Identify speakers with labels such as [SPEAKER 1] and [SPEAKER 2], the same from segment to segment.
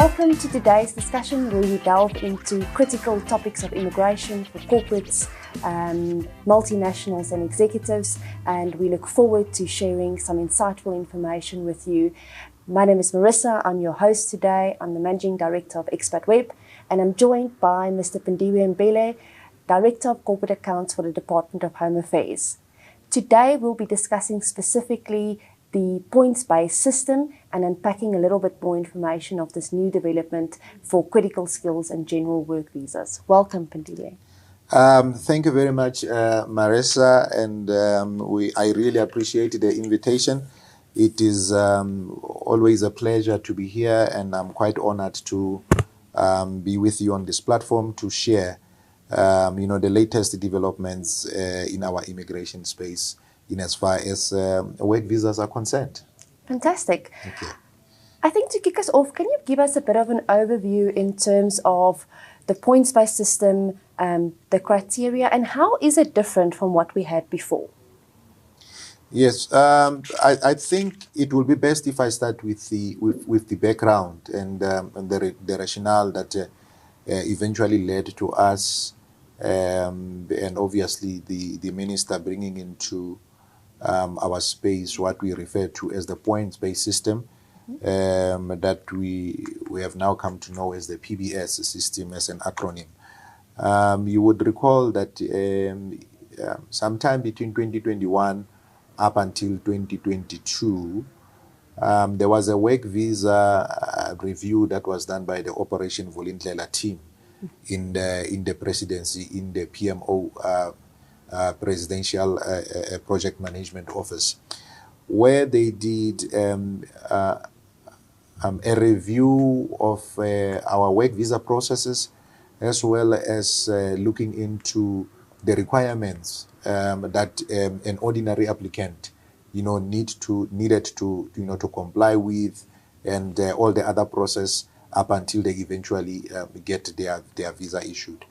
[SPEAKER 1] Welcome to today's discussion where we delve into critical topics of immigration for corporates, multinationals and executives, and we look forward to sharing some insightful information with you. My name is Marisa, I'm your host today. I'm the Managing Director of Xpatweb, and I'm joined by Mr. Phindiwe Mbhele, Director of Corporate Accounts for the Department of Home Affairs. Today we'll be discussing specifically the points-based system and unpacking a little bit more information of this new development for critical skills and general work visas. Welcome, Phindiwe.
[SPEAKER 2] Thank you very much, Marisa, and I really appreciate the invitation. It is always a pleasure to be here, and I'm quite honored to be with you on this platform to share, the latest developments in our immigration space in as far as work visas are concerned.
[SPEAKER 1] Fantastic.
[SPEAKER 2] Thank you.
[SPEAKER 1] I think to kick us off, can you give us a bit of an overview in terms of the points-based system, the criteria, and how is it different from what we had before?
[SPEAKER 2] Yes, I think it will be best if I start with the background and the rationale that eventually led to us, and obviously the minister bringing into our space what we refer to as the points-based system, that we have now come to know as the PBS system as an acronym. You would recall that sometime between 2021 up until 2022, there was a work visa review that was done by the Operation Vulindlela team in the presidency, in the PMO Presidential Project Management Office, where they did a review of our work visa processes, as well as looking into the requirements that an ordinary applicant, needed to comply with, and all the other process up until they eventually get their visa issued.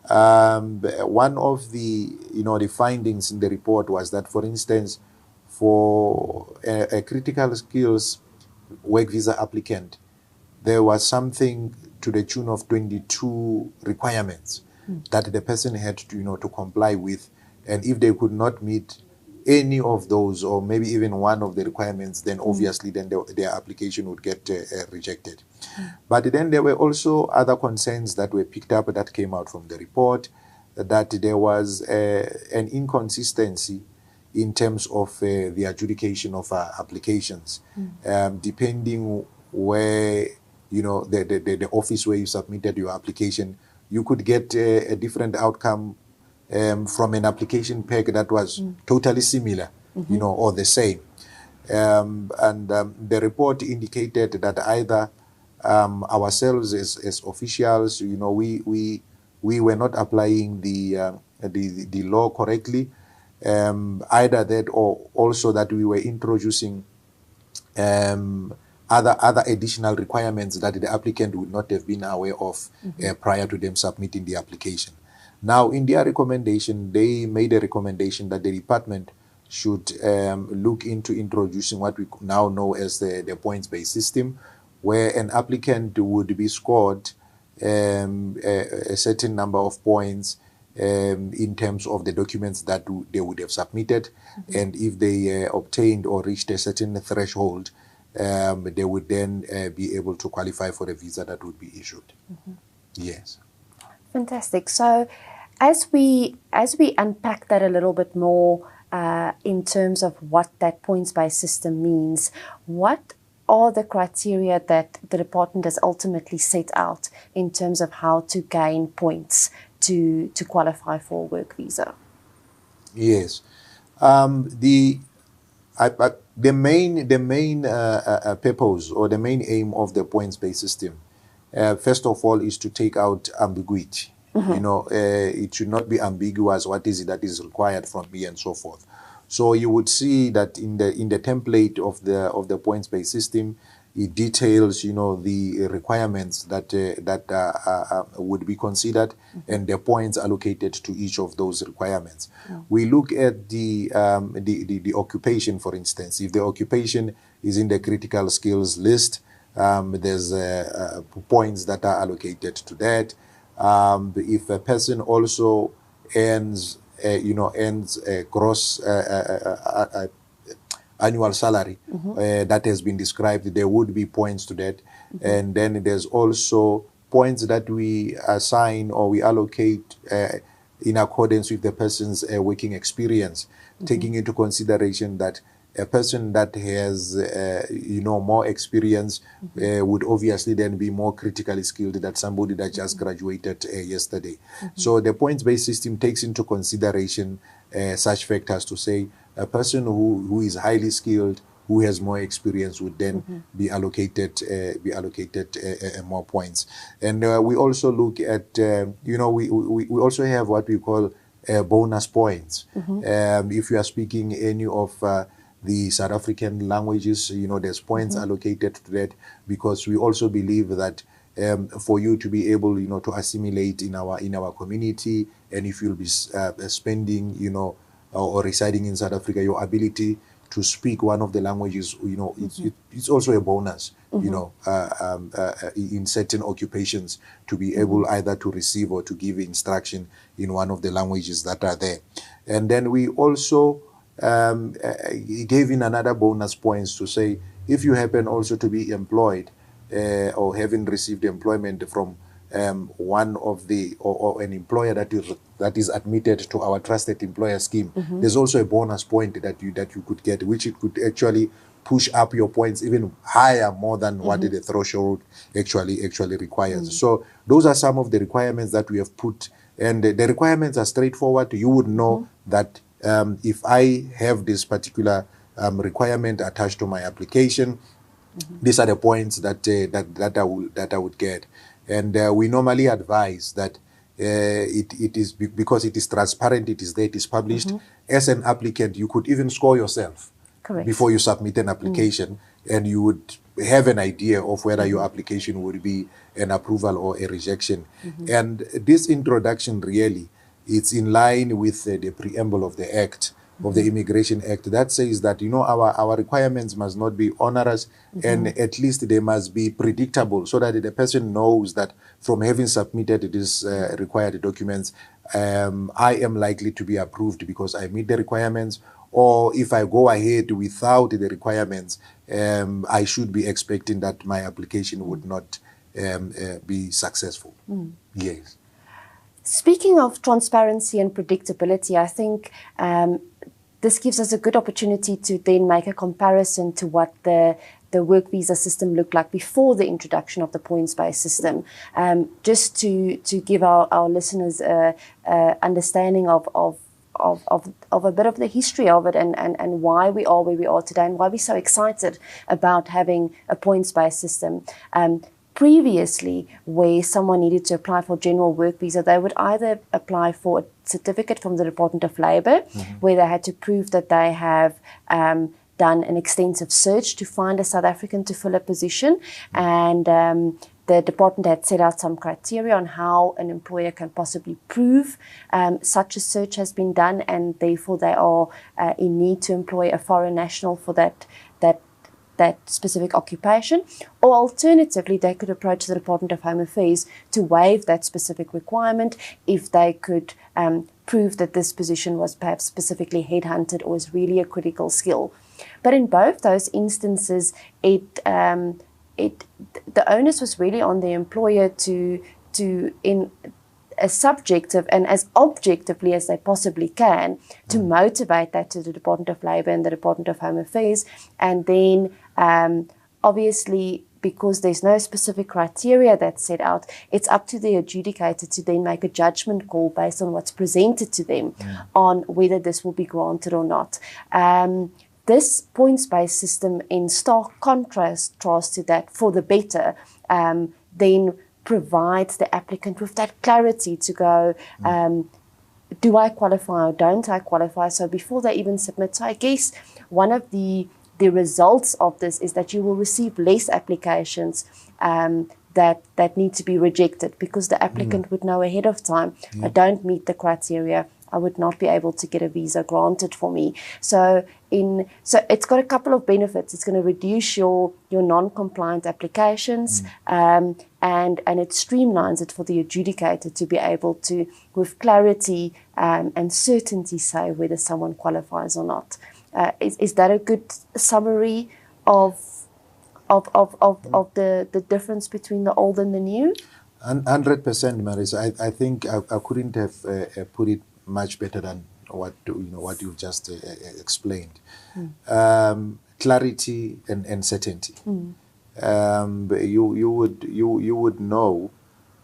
[SPEAKER 2] One of the findings in the report was that, for instance, for a critical skills work visa applicant, there was something to the tune of 22 requirements that the person had to comply with, and if they could not meet any of those, or maybe even one of the requirements, then obviously then their application would get rejected. But then there were also other concerns that were picked up that came out from the report, that there was an inconsistency in terms of the adjudication of applications, depending where, the office where you submitted your application, you could get a different outcome from an application pack that was totally similar, or the same. And the report indicated that either ourselves as officials, we were not applying the law correctly, either that, or also that we were introducing other additional requirements that the applicant would not have been aware of prior to them submitting the application. Now, in their recommendation, they made a recommendation that the department should look into introducing what we now know as the points-based system, where an applicant would be scored a certain number of points in terms of the documents that they would have submitted, and if they obtained or reached a certain threshold, they would then be able to qualify for a visa that would be issued. Yes.
[SPEAKER 1] Fantastic. So as we unpack that a little bit more in terms of what that points-based system means, what are the criteria that the department has ultimately set out in terms of how to gain points to qualify for a work visa?
[SPEAKER 2] Yes. The main purpose or the main aim of the points-based system, first of all, is to take out ambiguity. It should not be ambiguous. What is it that is required from me, and so forth. So you would see that in the template of the points-based system, it details, the requirements that would be considered, and the points allocated to each of those requirements. We look at the occupation, for instance. If the occupation is in the critical skills list, There's points that are allocated to that. If a person also earns a gross annual salary that has been described, there would be points to that. And then there's also points that we assign or we allocate in accordance with the person's working experience, taking into consideration that a person that has, more experience would obviously then be more critically skilled than somebody that just graduated yesterday. So the points-based system takes into consideration such factors to say a person who is highly skilled, who has more experience, would then be allocated more points. And we also look at, we also have what we call bonus points. If you are speaking any of the South African languages, there's points allocated to that, because we also believe that for you to be able, to assimilate in our community, and if you'll be spending, or residing in South Africa, your ability to speak one of the languages, it's also a bonus, in certain occupations, to be able either to receive or to give instruction in one of the languages that are there. And then we also gave in another bonus points to say, if you happen also to be employed or having received employment from one of the or an employer that is admitted to our trusted employer scheme, there's also a bonus point that you could get, which it could actually push up your points even higher, more than what the threshold actually requires. So those are some of the requirements that we have put, and the requirements are straightforward. You would know that if I have this particular requirement attached to my application, these are the points that I would get. And we normally advise that it is because it is transparent, it is there, it is published. As an applicant, you could even score yourself before you submit an application, and you would have an idea of whether your application would be an approval or a rejection. And this introduction really, it's in line with the preamble of the Act, of the Immigration Act, that says that, our requirements must not be onerous, and at least they must be predictable, so that the person knows that from having submitted these required documents, I am likely to be approved because I meet the requirements. Or if I go ahead without the requirements, I should be expecting that my application would not be successful. Yes.
[SPEAKER 1] Speaking of transparency and predictability, I think this gives us a good opportunity to then make a comparison to what the work visa system looked like before the introduction of the points-based system, just to give our listeners a understanding of a bit of the history of it, and why we are where we are today, and why we're so excited about having a points-based system. Previously, where someone needed to apply for general work visa, they would either apply for a certificate from the Department of Labour, where they had to prove that they have done an extensive search to find a South African to fill a position, and the department had set out some criteria on how an employer can possibly prove such a search has been done, and therefore they are in need to employ a foreign national for that specific occupation. Or alternatively, they could approach the Department of Home Affairs to waive that specific requirement if they could prove that this position was perhaps specifically headhunted or is really a critical skill. But in both those instances, the onus was really on the employer to in as subjective and as objectively as they possibly can, to motivate that to the Department of Labour and the Department of Home Affairs. And then obviously, because there's no specific criteria that's set out, it's up to the adjudicator to then make a judgment call based on what's presented to them on whether this will be granted or not. This points-based system, in stark contrast to that, for the better, then provides the applicant with that clarity to go, do I qualify or don't I qualify? So before they even submit. So I guess one of the results of this is that you will receive less applications that need to be rejected, because the applicant would know ahead of time, I don't meet the criteria, I would not be able to get a visa granted for me. So it's got a couple of benefits. It's going to reduce your non-compliant applications, and it streamlines it for the adjudicator to be able to, with clarity and certainty, say whether someone qualifies or not. Is that a good summary of the difference between the old and the new?
[SPEAKER 2] 100%, Marisa. I think I couldn't have put it much better than what you've just explained. Clarity and certainty. You would know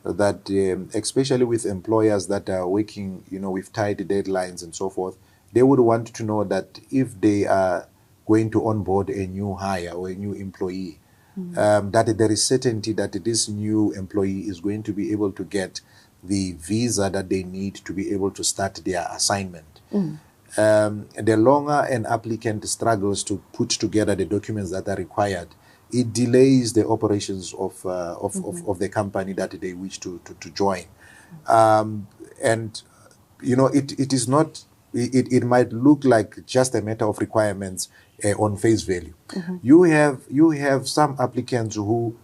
[SPEAKER 2] that especially with employers that are working with tight deadlines and so forth, they would want to know that if they are going to onboard a new hire or a new employee, that there is certainty that this new employee is going to be able to get the visa that they need to be able to start their assignment. The longer an applicant struggles to put together the documents that are required, it delays the operations of the company that they wish to join. And it is not. It might look like just a matter of requirements on face value. You have some applicants who,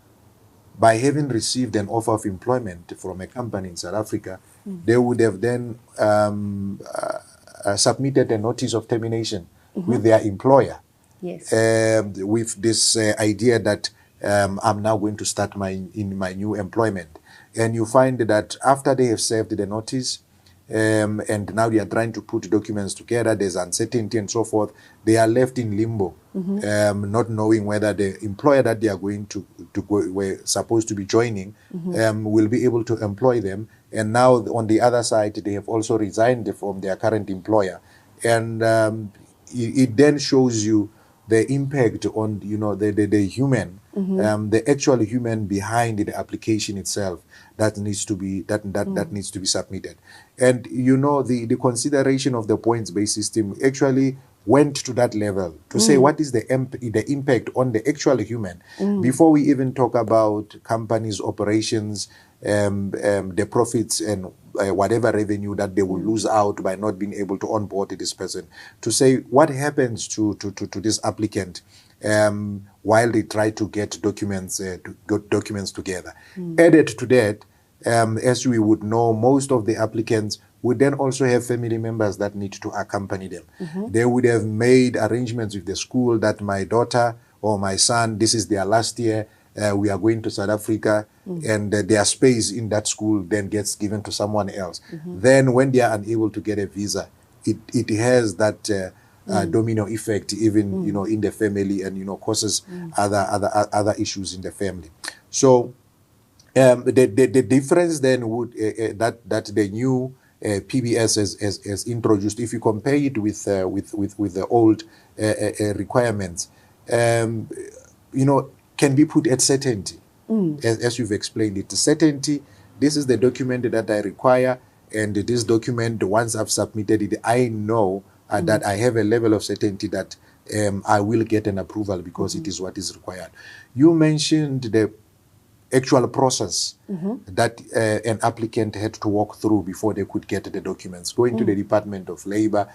[SPEAKER 2] by having received an offer of employment from a company in South Africa, they would have then submitted a notice of termination with their employer.
[SPEAKER 1] Yes.
[SPEAKER 2] With this idea that I'm now going to start my new employment. And you find that after they have served the notice, and now they are trying to put documents together, there's uncertainty and so forth, they are left in limbo, not knowing whether the employer that they are going to were supposed to be joining will be able to employ them. And now on the other side, they have also resigned from their current employer. And it then shows you the impact on the human, the actual human behind the application itself that needs to be that needs to be submitted. And the consideration of the points-based system actually went to that level to say what is the impact on the actual human before we even talk about companies' operations, the profits and whatever revenue that they will lose out by not being able to onboard this person, to say what happens to this applicant while they try to get documents together. Added to that, as we would know, most of the applicants would then also have family members that need to accompany them. They would have made arrangements with the school that my daughter or my son, this is their last year, we are going to South Africa, and their space in that school then gets given to someone else. Then when they are unable to get a visa, it has that domino effect even in the family, and causes other issues in the family. So the difference then would that the new PBS has introduced, if you compare it with the old requirements, can be put at certainty, as you've explained it. Certainty, this is the document that I require, and this document, once I've submitted it, I know that I have a level of certainty that I will get an approval because it is what is required. You mentioned the actual process that an applicant had to walk through before they could get the documents, going to the Department of Labor.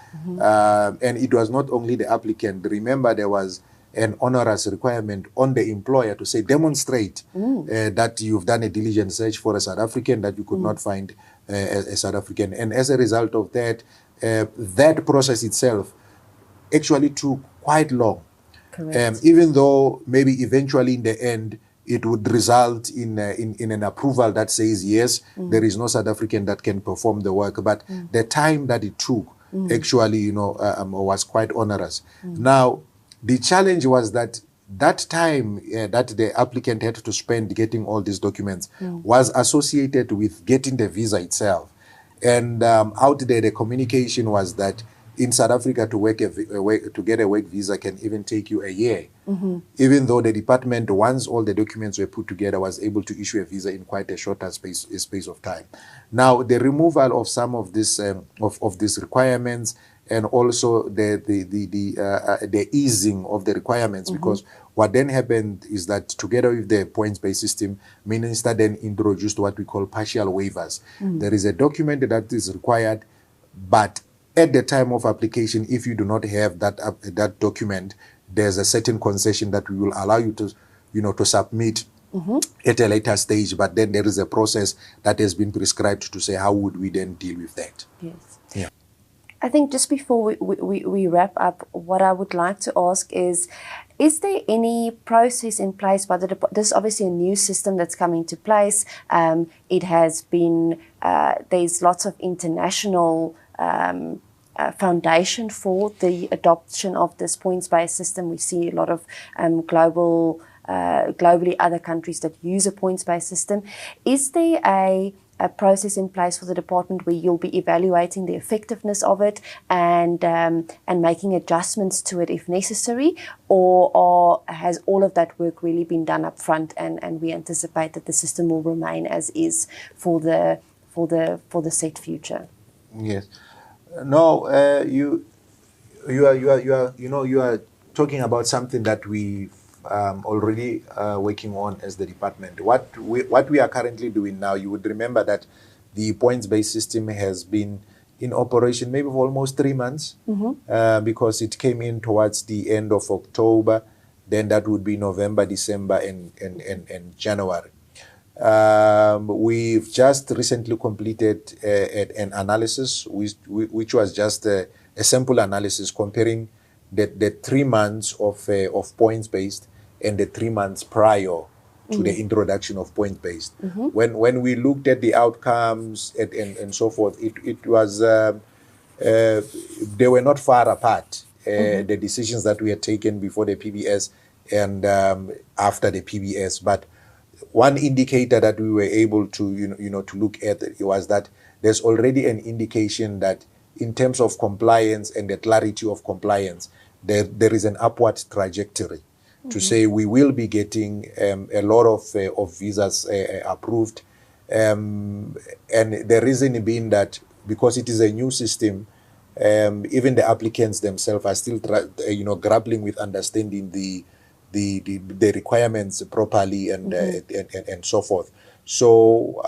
[SPEAKER 2] And it was not only the applicant. Remember, there was an onerous requirement on the employer to say, demonstrate that you've done a diligent search for a South African, that you could not find a South African. And as a result of that, that process itself actually took quite long.
[SPEAKER 1] Correct.
[SPEAKER 2] Even though maybe eventually in the end, it would result in an approval that says, yes, there is no South African that can perform the work. But the time that it took actually, was quite onerous. Now, the challenge was that time that the applicant had to spend getting all these documents was associated with getting the visa itself. And out there, the communication was that in South Africa, to get a work visa can even take you a year, even though the department, once all the documents were put together, was able to issue a visa in quite a shorter space of time. Now, the removal of some of this of these requirements, and also the easing of the requirements, because what then happened is that together with the points-based system, Minister then introduced what we call partial waivers. There is a document that is required. But at the time of application, if you do not have that document, there's a certain concession that we will allow you to, to submit at a later stage. But then there is a process that has been prescribed to say how would we then deal with that.
[SPEAKER 1] Yes.
[SPEAKER 2] Yeah.
[SPEAKER 1] I think just before we wrap up, what I would like to ask is there any process in place by the this is obviously a new system that's come into place. It has been, there's lots of international foundation for the adoption of this points-based system. We see a lot of globally other countries that use a points-based system. Is there a process in place for the department where you'll be evaluating the effectiveness of it and making adjustments to it if necessary, or has all of that work really been done up front and we anticipate that the system will remain as is for the set future?
[SPEAKER 2] Yes. No, you are talking about something that we already working on as the department. What we are currently doing now, you would remember that the points-based system has been in operation maybe for almost 3 months, because it came in towards the end of October. Then that would be November, December, and January. We've just recently completed an analysis, which was just a sample analysis comparing the 3 months of points-based and the 3 months prior to the introduction of point-based. When we looked at the outcomes and so forth, it was they were not far apart. The decisions that we had taken before the PBS and after the PBS, but one indicator that we were able to to look at was that there's already an indication that in terms of compliance and the clarity of compliance, there is an upward trajectory to say we will be getting a lot of visas approved, and the reason being that because it is a new system, even the applicants themselves are still grappling with understanding the requirements properly and so forth. So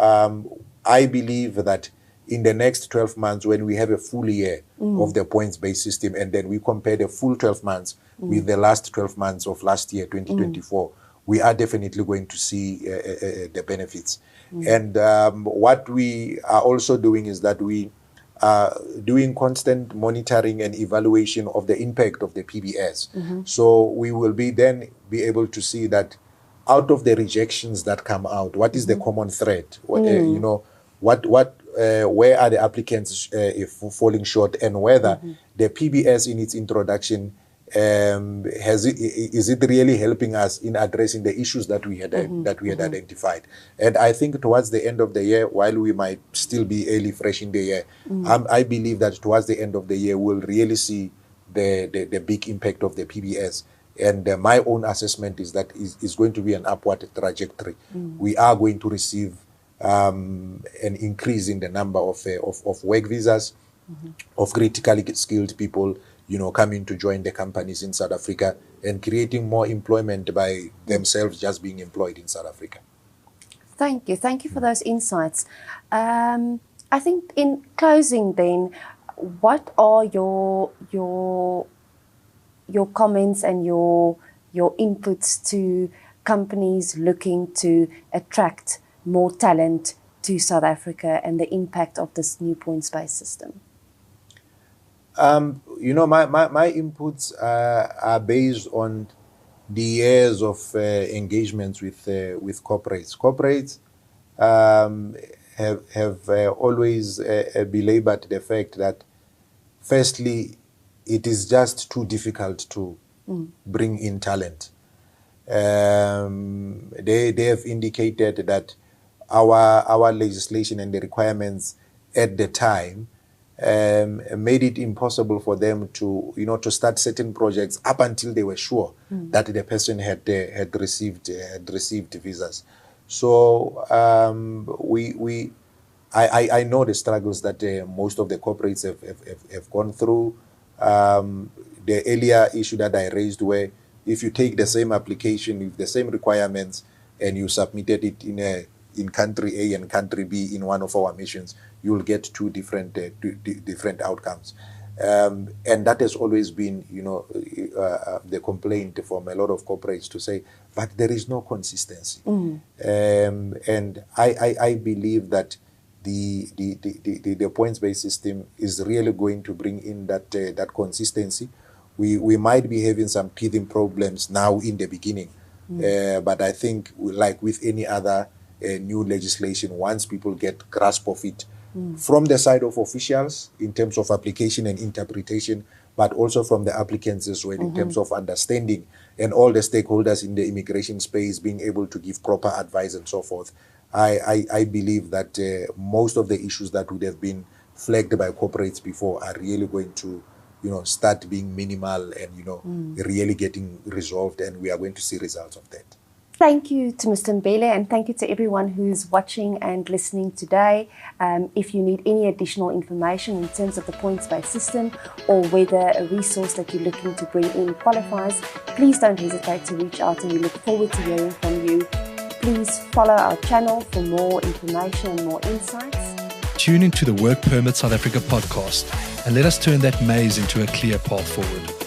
[SPEAKER 2] I believe that in the next 12 months, when we have a full year of the points-based system, and then we compare the full 12 months with the last 12 months of last year, 2024, we are definitely going to see the benefits. And what we are also doing is that we are doing constant monitoring and evaluation of the impact of the PBS. So we will be able to see that out of the rejections that come out, what is the common thread? Where are the applicants falling short, and whether the PBS in its introduction is it really helping us in addressing the issues that we had identified? And I think towards the end of the year, while we might still be early, fresh in the year, I believe that towards the end of the year we'll really see the big impact of the PBS. And my own assessment is that is going to be an upward trajectory. We are going to receive an increase in the number of work visas, of critically skilled people, coming to join the companies in South Africa and creating more employment by themselves just being employed in South Africa.
[SPEAKER 1] Thank you. Thank you for those insights. I think in closing then, what are your comments and your inputs to companies looking to attract more talent to South Africa and the impact of this new points-based system? My inputs are based on the years of engagements with corporates. Corporates have always belabored the fact that, firstly, it is just too difficult to bring in talent. They have indicated that our legislation and the requirements at the time made it impossible for them to start certain projects up until they were sure that the person had received visas. So I know the struggles that most of the corporates have gone through. The earlier issue that I raised, where if you take the same application with the same requirements and you submitted it in
[SPEAKER 2] in country A and country B in one of our missions, you'll get two different outcomes. And that has always been, the complaint from a lot of corporates to say, but there is no consistency. And I believe that the points-based system is really going to bring in that consistency. We might be having some teething problems now in the beginning, but I think, like with any other new legislation, once people get grasp of it, from the side of officials in terms of application and interpretation, but also from the applicants as well in terms of understanding, and all the stakeholders in the immigration space being able to give proper advice and so forth, I believe that most of the issues that would have been flagged by corporates before are really going to start being minimal and really getting resolved, and we are going to see results of that.
[SPEAKER 1] Thank you to Mr. Mbhele, and thank you to everyone who's watching and listening today. If you need any additional information in terms of the points-based system, or whether a resource that you're looking to bring in qualifies, please don't hesitate to reach out, and we look forward to hearing from you. Please follow our channel for more information and more insights.
[SPEAKER 3] Tune into the Work Permit South Africa podcast and let us turn that maze into a clear path forward.